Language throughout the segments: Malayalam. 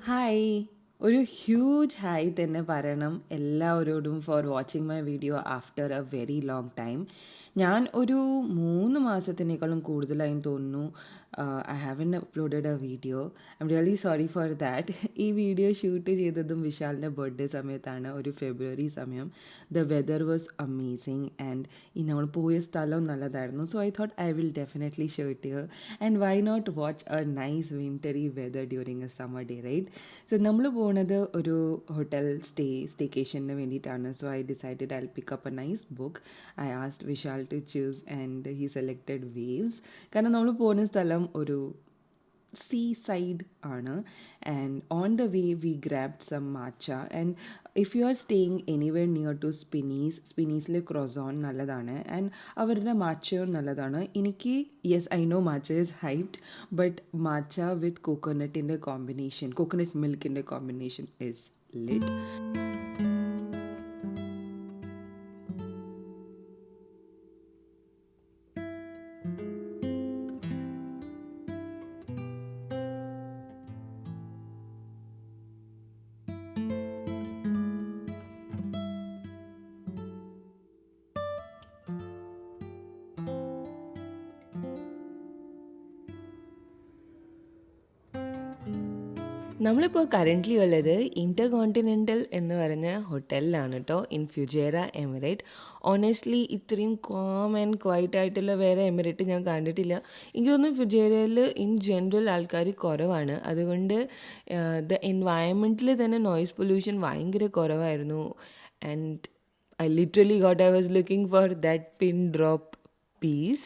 ഹായ് ഒരു ഹ്യൂജ് ഹായ് തന്നെ പറയണം എല്ലാവരോടും for watching my video after a very long time. ഞാൻ ഒരു 3 മാസത്തിനേക്കാളും കൂടുതലായി തോന്നുന്നു I haven't uploaded a video. I am really sorry for that. ഈ വീഡിയോ ഷൂട്ട് ചെയ്തതും വിശാലിൻ്റെ ബർത്ത്ഡേ സമയത്താണ്, ഒരു ഫെബ്രുവരി സമയം. The weather was amazing and നമ്മൾ പോയ സ്ഥലവും നല്ലതായിരുന്നു. So I thought I will definitely show it here and why not watch a nice wintery weather during a summer day, right? So നമ്മൾ പോകുന്നത് ഒരു ഹോട്ടൽ സ്റ്റേക്കേഷന് വേണ്ടിയിട്ടാണ്. So I decided I pick up a nice book. I asked Vishal to choose and he selected Waves. കാരണം നമ്മൾ പോകുന്ന സ്ഥലം ഒരു സീ സൈഡ് ആണ്. And on the way we grabbed some matcha. And if you are staying anywhere near to സ്പിനീസിലെ ക്രോസോൺ നല്ലതാണ് ആൻഡ് അവരുടെ മാച്ചയും നല്ലതാണ്. എനിക്ക് yes I know matcha is hyped, but matcha with coconut മിൽക്കിൻ്റെ കോമ്പിനേഷൻ ഇസ് ലിറ്റ്. നമ്മളിപ്പോൾ കറൻ്റ്ലി ഉള്ളത് ഇൻ്റർകോണ്ടിനെൻ്റൽ എന്ന് പറഞ്ഞ ഹോട്ടലിലാണ് കേട്ടോ, ഇൻ ഫ്യുജേറ എമിറേറ്റ്. ഓണസ്റ്റ്ലി ഇത്രയും കാം ആൻഡ് ക്വൈറ്റ് ആയിട്ടുള്ള വേറെ എമിറേറ്റ് ഞാൻ കണ്ടിട്ടില്ല. എനിക്ക് തോന്നുന്നു ഫ്യുജേറയിൽ ഇൻ ജനറൽ ആൾക്കാർ കുറവാണ്. അതുകൊണ്ട് ദ എൻവയൺമെൻറ്റിൽ തന്നെ നോയ്സ് പൊല്യൂഷൻ ഭയങ്കര കുറവായിരുന്നു. And I literally I was looking for that pin drop peace.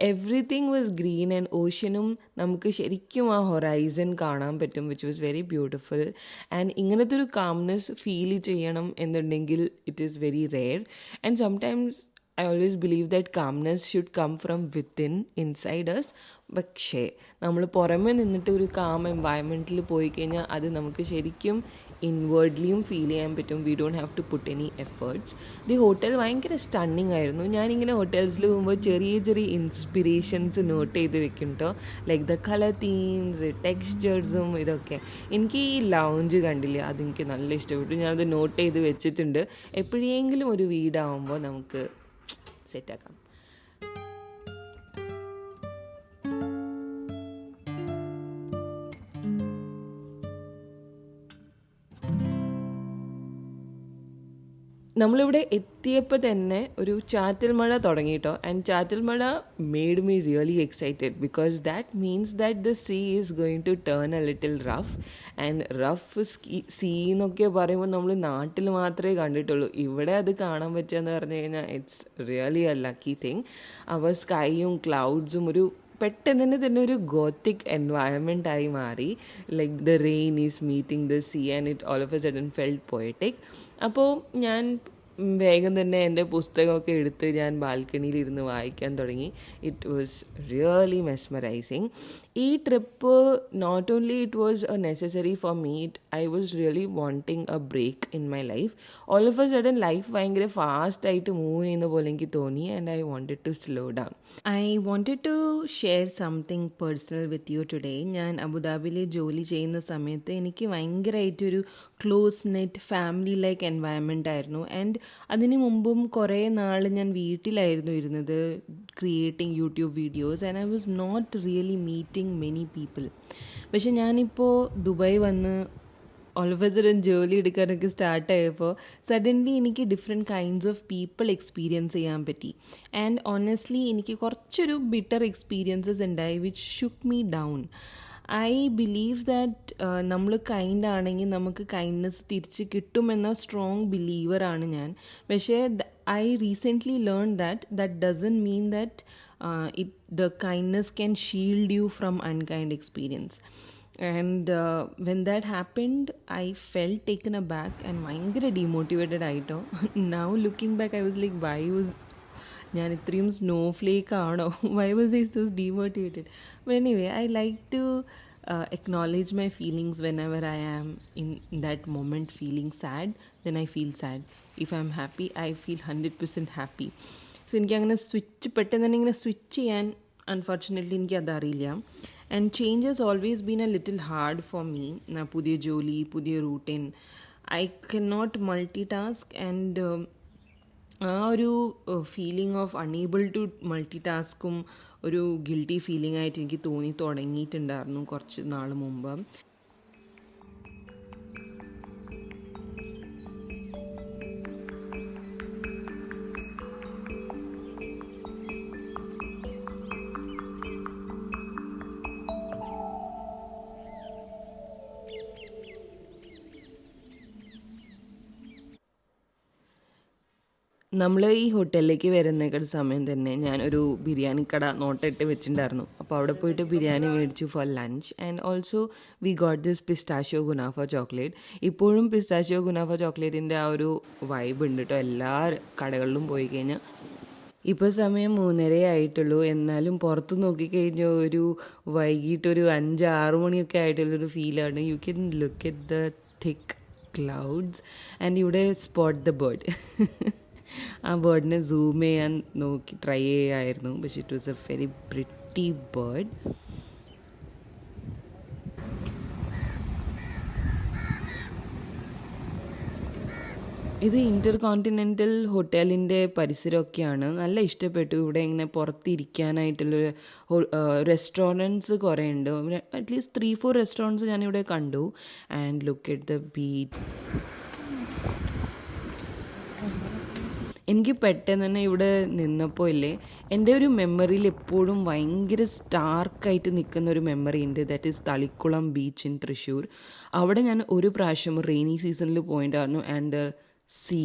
Everything was green and ഓഷ്യനും നമുക്ക് ശരിക്കും ആ ഹൊറൈസൺ കാണാൻ പറ്റും, which was very beautiful. And ഇങ്ങനത്തെ ഒരു കാംനെസ് ഫീൽ ചെയ്യണം എന്നുണ്ടെങ്കിൽ it is very rare. And sometimes I always believe that calmness should come from within inside us. പക്ഷേ നമ്മൾ പുറമെ നിന്നിട്ട് ഒരു കാം എൻവയൺമെൻറ്റിൽ പോയി കഴിഞ്ഞാൽ അത് നമുക്ക് ശരിക്കും ഇൻവേർഡ്ലിയും ഫീൽ ചെയ്യാൻ പറ്റും. We don't have to put any efforts. The hotel ഭയങ്കര സ്റ്റണ്ണിങ് ആയിരുന്നു. ഞാനിങ്ങനെ ഹോട്ടൽസിൽ പോകുമ്പോൾ ചെറിയ ചെറിയ ഇൻസ്പിറേഷൻസ് നോട്ട് ചെയ്ത് വെക്കും കേട്ടോ, ലൈക്ക് ദ കളർ തീംസ്, ടെക്സ്ചേഴ്സും ഇതൊക്കെ. എനിക്ക് ഈ ലൗഞ്ച് കണ്ടില്ല, അതെനിക്ക് നല്ല ഇഷ്ടപ്പെട്ടു. ഞാനത് നോട്ട് ചെയ്ത് വെച്ചിട്ടുണ്ട്. എപ്പോഴെങ്കിലും ഒരു വീടാകുമ്പോൾ നമുക്ക് സെറ്റാക്കാം. നമ്മളിവിടെ എത്തിയപ്പോൾ തന്നെ ഒരു ചാറ്റൽ മഴ തുടങ്ങി കേട്ടോ. ആൻഡ് ചാറ്റൽ മഴ made me really excited because that means that the sea is going to turn a little rough. And rough sea എന്നൊക്കെ പറയുമ്പോൾ നമ്മൾ നാട്ടിൽ മാത്രമേ കണ്ടിട്ടുള്ളൂ. ഇവിടെ അത് കാണാൻ പറ്റുകയെന്ന് പറഞ്ഞു കഴിഞ്ഞാൽ it's really a lucky thing. അവർ സ്കൈയും ക്ലൗഡ്സും ഒരു പെട്ടെന്ന് തന്നെ ഒരു ഗോത്തിക് എൻവയൺമെൻ്റ് ആയി മാറി. Like the rain is meeting the sea and it all of a sudden felt poetic. അപ്പോൾ ഞാൻ വേഗം തന്നെ എൻ്റെ പുസ്തകമൊക്കെ എടുത്ത് ഞാൻ ബാൽക്കണിയിലിരുന്ന് വായിക്കാൻ തുടങ്ങി. It was really mesmerising. ഈ trip not only it was a necessary for me, I was really wanting a break in my life. All of a sudden life ഭയങ്കര ഫാസ്റ്റായിട്ട് മൂവ് ചെയ്യുന്ന പോലെ എനിക്ക് തോന്നി. And I wanted to slow down. I wanted to share something personal with you today. ഞാൻ അബുദാബിയിൽ ജോലി ചെയ്യുന്ന സമയത്ത് എനിക്ക് ഭയങ്കരമായിട്ടൊരു close knit family like environment ആയിരുന്നു. ആൻഡ് അതിന് മുമ്പും കുറേ നാൾ ഞാൻ വീട്ടിലായിരുന്നു ഇരുന്നത്, creating YouTube videos. And I was not really meeting many people. പക്ഷെ ഞാനിപ്പോൾ ദുബായ് വന്ന് ഓൾ ഓഫ് എ സഡൻ ജോലി എടുക്കാനൊക്കെ സ്റ്റാർട്ടായപ്പോൾ സഡൻലി എനിക്ക് different kinds of people experience ചെയ്യാൻ പറ്റി. ആൻഡ് ഓണസ്റ്റ്ലി എനിക്ക് കുറച്ചൊരു ബിറ്റർ എക്സ്പീരിയൻസസ് ഉണ്ടായി which shook me down. I believe that നമ്മൾ കൈൻഡ് ആണെങ്കിൽ നമുക്ക് കൈൻഡ്നെസ് തിരിച്ച് കിട്ടുമെന്ന സ്ട്രോങ് ബിലീവറാണ് ഞാൻ. പക്ഷേ I recently learn that doesn't mean that the kindness can shield you from unkind experience. And when that happened, I felt taken aback and ഭയങ്കര demotivated ആയിട്ടോ. Now looking back, I was like, ഞാൻ ഇത്രയും സ്നോഫ്ലേക്ക് ആണോ? Why was I so demotivated? But anyway, I like to acknowledge my feelings whenever I am in that moment feeling sad. Then I feel sad. If I'm happy, I feel 100% happy. So എനിക്കങ്ങനെ പെട്ടെന്ന് തന്നെ ഇങ്ങനെ സ്വിച്ച് ചെയ്യാൻ unfortunately എനിക്കതറിയില്ല. And change has always been a little hard for me. പുതിയ ജോലി, പുതിയ routine, I can not multitask. And ആ ഒരു ഫീലിംഗ് ഓഫ് അൺഏബിൾ ടു മൾട്ടി ടാസ്കും ഒരു ഗിൽറ്റി ഫീലിംഗ് ആയിട്ട് എനിക്ക് തോന്നി തുടങ്ങിയിട്ടുണ്ടായിരുന്നു കുറച്ച് നാൾ മുമ്പ്. നമ്മൾ ഈ ഹോട്ടലിലേക്ക് വരുന്ന സമയം തന്നെ ഞാനൊരു ബിരിയാണി കട നോട്ടിട്ട് വെച്ചിട്ടുണ്ടായിരുന്നു. അപ്പോൾ അവിടെ പോയിട്ട് ബിരിയാണി മേടിച്ചു for lunch. And also we got this pistachio kunafa chocolate. ഇപ്പോഴും പിസ്താഷ്യോ ഗുനാഫ ചോക്ലേറ്റിൻ്റെ ആ ഒരു വൈബ് ഉണ്ട് കേട്ടോ എല്ലാ കടകളിലും പോയി കഴിഞ്ഞാൽ. ഇപ്പോൾ സമയം 3:30 ആയിട്ടുള്ളൂ. എന്നാലും പുറത്ത് നോക്കിക്കഴിഞ്ഞാൽ ഒരു വൈകിട്ടൊരു 5-6 മണിയൊക്കെ ആയിട്ടുള്ളൊരു ഫീലാണ്. You can look at the thick clouds and ഇവിടെ സ്പോട്ട് ദ ബേർഡ്. ആ ബേർഡിനെ സൂം ചെയ്യാൻ ട്രൈ ചെയ്യായിരുന്നു. പക്ഷെ it was A very pretty bird. ഇത് ഇൻ്റർ കോണ്ടിനെൻ്റൽ ഹോട്ടലിൻ്റെ പരിസരമൊക്കെയാണ്. നല്ല ഇഷ്ടപ്പെട്ടു. ഇവിടെ ഇങ്ങനെ പുറത്തിരിക്കാനായിട്ടുള്ള റെസ്റ്റോറൻറ്റ്സ് കുറേ ഉണ്ട്. അറ്റ്ലീസ്റ്റ് 3-4 റെസ്റ്റോറൻറ്റ്സ് ഞാനിവിടെ കണ്ടു. And look at the beach. എനിക്ക് പെട്ടെന്ന് തന്നെ ഇവിടെ നിന്നപ്പോൾ ഇല്ലേ, എൻ്റെ ഒരു മെമ്മറിയിൽ എപ്പോഴും ഭയങ്കര സ്റ്റാർക്കായിട്ട് നിൽക്കുന്ന ഒരു മെമ്മറി ഉണ്ട്. That is Thalikulam beach in Thrissur. അവിടെ ഞാൻ ഒരു പ്രാവശ്യം റെയിനി സീസണിൽ പോയിട്ടുണ്ടായിരുന്നു. And the sea,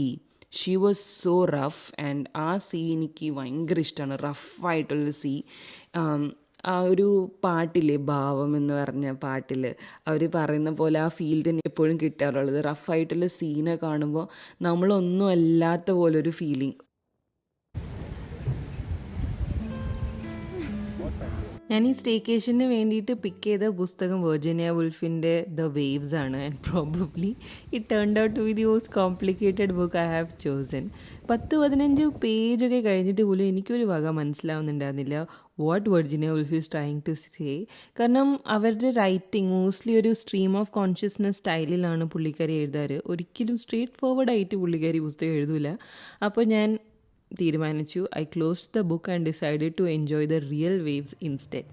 she was so rough. And ആ സീ എനിക്ക് ഭയങ്കര ഇഷ്ടമാണ്, റഫായിട്ടുള്ള സീ. ആ ഒരു പാട്ടില്ലേ, ഭാവം എന്ന് പറഞ്ഞ പാട്ടിൽ അവർ പറയുന്ന പോലെ ആ ഫീൽ തന്നെ എപ്പോഴും കിട്ടാറുള്ളത്. റഫായിട്ടുള്ള സീനെ കാണുമ്പോൾ നമ്മളൊന്നും അല്ലാത്ത പോലൊരു ഫീലിംഗ്. ഞാൻ ഈ സ്റ്റേക്കേഷന് വേണ്ടിയിട്ട് പിക്ക് ചെയ്ത പുസ്തകം വെർജീനിയ വുൾഫിൻ്റെ ദ വേവ്സ് ആണ്. And probably it turned out to be the most complicated book I have chosen. 10-15 പേജൊക്കെ കഴിഞ്ഞിട്ട് പോലും എനിക്കൊരു വക മനസ്സിലാവുന്നുണ്ടായിരുന്നില്ല what Virginia Woolf is trying to say. കാരണം അവരുടെ റൈറ്റിംഗ് മോസ്റ്റ്ലി ഒരു സ്ട്രീം ഓഫ് കോൺഷ്യസ്നെസ് സ്റ്റൈലിലാണ് പുള്ളിക്കാരി എഴുതാറ്. ഒരിക്കലും സ്ട്രേറ്റ് ഫോർവേഡായിട്ട് പുള്ളിക്കാരി പുസ്തകം എഴുതില്ല. അപ്പോൾ ഞാൻ തീരുമാനിച്ചു, I closed the book and decided to enjoy the real waves instead.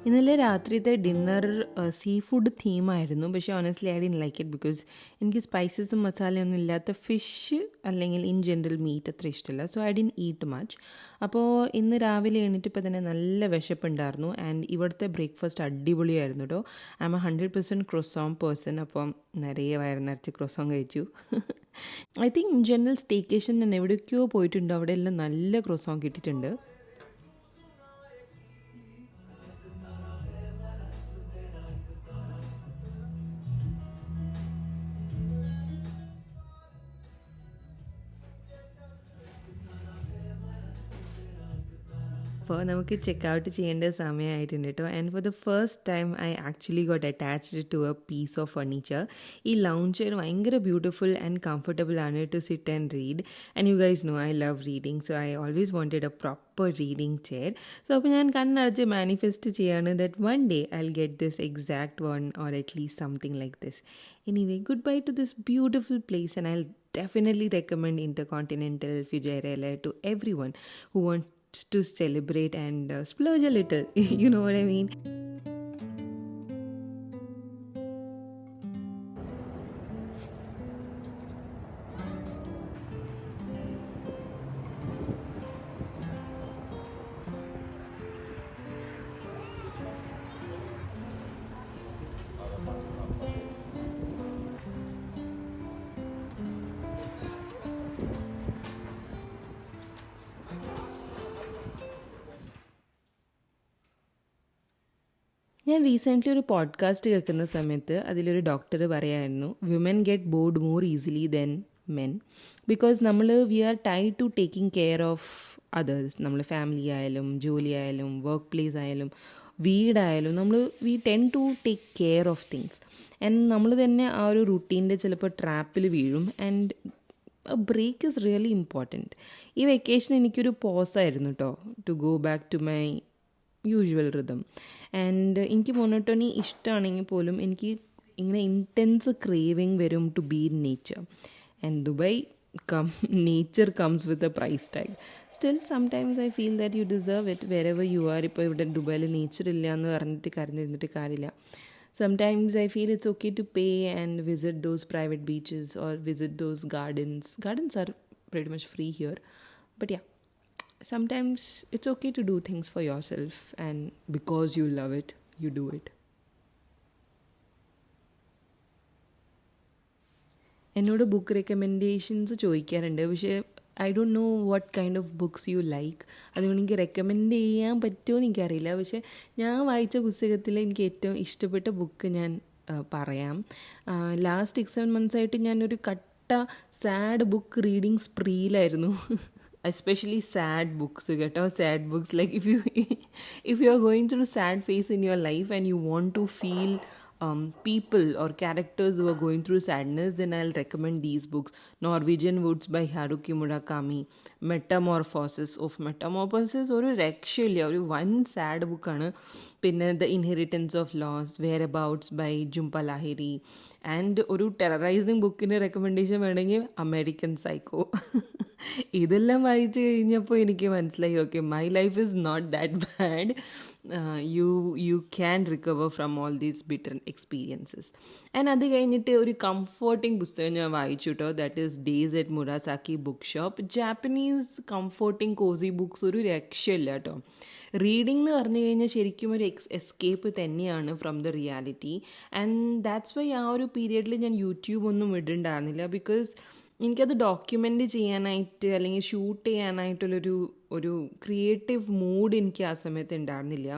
ഇന്നലെ രാത്രിത്തെ ഡിന്നർ സീ ഫുഡ് തീമായിരുന്നു. പക്ഷേ honestly I didn't like it because എനിക്ക് സ്പൈസസും മസാലയൊന്നും ഇല്ലാത്ത ഫിഷ് അല്ലെങ്കിൽ ഇൻ ജനറൽ മീറ്റ് അത്ര ഇഷ്ടമല്ല. So I didn't eat much. അപ്പോൾ ഇന്ന് രാവിലെ എണീറ്റപ്പോൾ തന്നെ നല്ല വിശപ്പുണ്ടായിരുന്നു. ആൻഡ് ഇവിടുത്തെ ബ്രേക്ക്ഫാസ്റ്റ് അടിപൊളിയായിരുന്നു കേട്ടോ. I am 100% croissant person. അപ്പം നിറയെ വയറ് നിറച്ച് ക്രോസോൺ കഴിച്ചു. I think in general staycation ഞാൻ എവിടേക്കോ പോയിട്ടുണ്ടോ അവിടെ എല്ലാം നല്ല ക്രോസോൺ കിട്ടിയിട്ടുണ്ട്. അപ്പോൾ നമുക്ക് ചെക്ക് ഔട്ട് ചെയ്യേണ്ട സമയമായിട്ടുണ്ട് കേട്ടോ. And for the first time I actually got attached to a piece of furniture. ഈ ലൗഞ്ച് ചെയർ ഭയങ്കര ബ്യൂട്ടിഫുൾ ആൻഡ് കംഫർട്ടബിൾ ആണ് to sit and read. And you guys know I love reading. So I always wanted a proper reading chair. So അപ്പോൾ ഞാൻ കണ്ണടച്ച് മാനിഫെസ്റ്റ് ചെയ്യാണ് that one day I will get this exact one or at least something like this. Anyway, good bye to this beautiful place and I will definitely recommend Intercontinental Fujairah to everyone who wants to celebrate and splurge a little. You know what I mean? ഞാൻ റീസെൻ്റ്ലി ഒരു പോഡ്കാസ്റ്റ് കേൾക്കുന്ന സമയത്ത് അതിലൊരു ഡോക്ടർ പറയായിരുന്നു women get bored more easily than men because we are tied to taking care of others. നമ്മൾ ഫാമിലി ആയാലും ജോലി ആയാലും വർക്ക് പ്ലേസ് ആയാലും വീടായാലും we tend to take care of things and നമ്മൾ തന്നെ ആ ഒരു റുട്ടീൻ്റെ ചിലപ്പോൾ ട്രാപ്പിൽ വീഴും. And break is really important. ഈ വെക്കേഷൻ എനിക്കൊരു പോസായിരുന്നു കേട്ടോ, to go back to my usual rhythm. And എനിക്ക് മോണോട്ടോണി ഇഷ്ടമാണെങ്കിൽ പോലും എനിക്ക് ഇങ്ങനെ ഇൻറ്റൻസ് ക്രേവിങ് വരും to be in nature. And Dubai nature comes with a price tag. Still sometimes I feel that you deserve it wherever you are. ഇപ്പോൾ ഇവിടെ ദുബായിൽ നേച്ചർ ഇല്ല എന്ന് പറഞ്ഞിട്ട് കരഞ്ഞിരുന്നിട്ട് കാര്യമില്ല. Sometimes I feel it's okay to pay and visit those private beaches or visit those gardens. Gardens are pretty much free here. But yeah, sometimes it's okay to do things for yourself, and because you love it, you do it. എന്നോട് ബുക്ക് റെക്കമെൻഡേഷൻസ് ചോദിക്കാറുണ്ട്, പക്ഷേ I don't know what kind of books you like. അതുകൊണ്ട് എനിക്ക് റെക്കമെൻഡ് ചെയ്യാൻ പറ്റുമോ എന്ന് എനിക്കറിയില്ല. പക്ഷേ ഞാൻ വായിച്ച പുസ്തകത്തിൽ എനിക്ക് ഏറ്റവും ഇഷ്ടപ്പെട്ട ബുക്ക് ഞാൻ പറയാം. ലാസ്റ്റ് 6-7 months ഞാനൊരു കട്ട സാഡ് ബുക്ക് റീഡിങ് സ്പ്രീയിലായിരുന്നു. എസ്പെഷ്യലി സാഡ് ബുക്സ് കേട്ടോ. Sad books like if you are going through a sad phase in your life and you want to feel people or characters who are going through sadness, then I'll recommend these books. Norwegian Woods by Haruki Murakami, Metamorphosis ഒരു രക്ഷയില്ല, ഒരു വൻ സാഡ് ബുക്കാണ്. പിന്നെ the inheritance of loss, whereabouts by Jhumpa Lahiri. And ഒരു ടെററൈസിങ് ബുക്കിൻ്റെ റെക്കമെൻഡേഷൻ വേണമെങ്കിൽ അമേരിക്കൻ സൈക്കോ. ഇതെല്ലാം വായിച്ചു കഴിഞ്ഞപ്പോൾ എനിക്ക് മനസ്സിലായി, okay, my life is not that bad. You can recover from all these bitter experiences. And അത് കഴിഞ്ഞിട്ട് ഒരു കംഫർട്ടിങ് പുസ്തകം ഞാൻ വായിച്ചു കേട്ടോ. That is days at Morisaki bookshop. Japanese comforting cosy books ഒരു രക്ഷയില്ല കേട്ടോ. റീഡിംഗ് എന്ന് പറഞ്ഞു കഴിഞ്ഞാൽ ശരിക്കും ഒരു എസ്കേപ്പ് തന്നെയാണ് from the reality. And that's why ആ ഒരു പീരിയഡിൽ ഞാൻ യൂട്യൂബ് ഒന്നും ഇടുന്നുണ്ടായിരുന്നില്ല. ബിക്കോസ് എനിക്കത് ഡോക്യുമെൻ്റ് ചെയ്യാനായിട്ട് അല്ലെങ്കിൽ ഷൂട്ട് ചെയ്യാനായിട്ടുള്ളൊരു ക്രിയേറ്റീവ് മൂഡ് എനിക്ക് ആ സമയത്ത് ഉണ്ടായിരുന്നില്ല.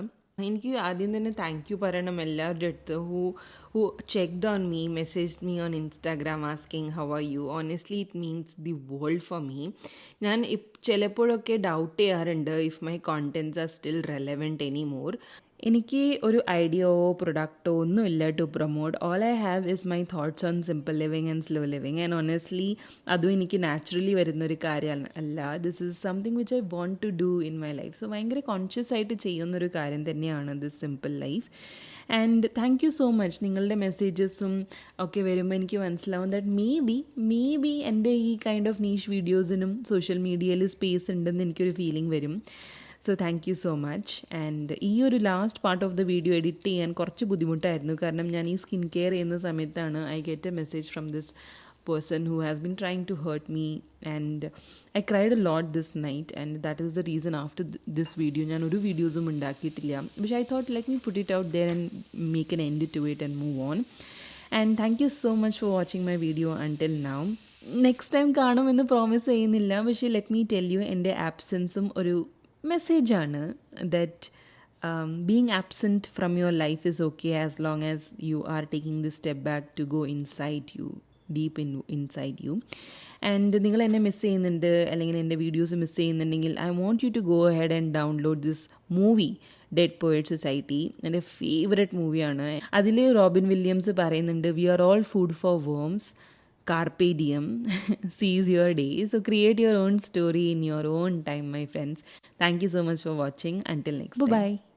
എനിക്ക് ആദ്യം തന്നെ താങ്ക് യു പറയണം എല്ലാവരുടെ അടുത്ത് who checked on me, messaged me on Instagram asking how are you. Honestly it means the world for me. ഞാൻ ചിലപ്പോഴൊക്കെ ഡൗട്ട് ചെയ്യാറുണ്ട് if my contents are still relevant anymore. എനിക്ക് ഒരു ഐഡിയയോ പ്രൊഡക്റ്റോ ഒന്നും ഇല്ല to promote. All I have is my thoughts on simple living and slow living. And honestly അതും എനിക്ക് നാച്ചുറലി വരുന്നൊരു കാര്യം അല്ല. This is something which I want to do in my life. So ഭയങ്കര കോൺഷ്യസ് ആയിട്ട് ചെയ്യുന്നൊരു കാര്യം തന്നെയാണ് this simple life. And thank you so much. നിങ്ങളുടെ മെസ്സേജസും ഒക്കെ വരുമ്പോൾ എനിക്ക് മനസ്സിലാവും ദാറ്റ് മേ ബി എൻ്റെ ഈ കൈൻഡ് ഓഫ് നീഷ് വീഡിയോസിനും സോഷ്യൽ മീഡിയയിൽ സ്പേസ് ഉണ്ടെന്ന് എനിക്കൊരു ഫീലിംഗ് വരും. So thank you so much. And ഈ ഒരു last part of the video edit ചെയ്യാൻ കുറച്ച് ബുദ്ധിമുട്ടായിരുന്നു. കാരണം ഞാൻ ഈ സ്കിൻ കെയർ ചെയ്യുന്ന സമയത്താണ് I get A message from this person who has been trying to hurt me, and I cried a lot this night, and that is the reason after this video ഞാൻ ഒരു വീഡിയോസും ഉണ്ടാക്കിയിട്ടില്ല. പക്ഷേ I thought let me put it out there and make an end to it and move on. And thank you so much for watching my video until now. Next time കാണുമെന്ന് പ്രോമിസ് ചെയ്യുന്നില്ല, പക്ഷേ ലെറ്റ് മീ ടെൽ യു, എൻ്റെ ആബ്സെൻസും ഒരു മെസ്സേജാണ് that being absent from your life is okay as long as you are taking this step back to go inside you, deep inside you. And നിങ്ങൾ എന്നെ മിസ് ചെയ്യുന്നുണ്ട് അല്ലെങ്കിൽ എൻ്റെ വീഡിയോസ് മിസ് ചെയ്യുന്നുണ്ടെങ്കിൽ I want you to go ahead and download this movie dead poet society. എൻ്റെ ഫേവററ്റ് മൂവിയാണ്. അതിൽ റോബിൻ വില്യംസ് പറയുന്നുണ്ട്, we are all food for worms, carpe diem, seize your day. So create your own story in your own time, my friends. Thank you so much for watching. Until next time. Bye-bye.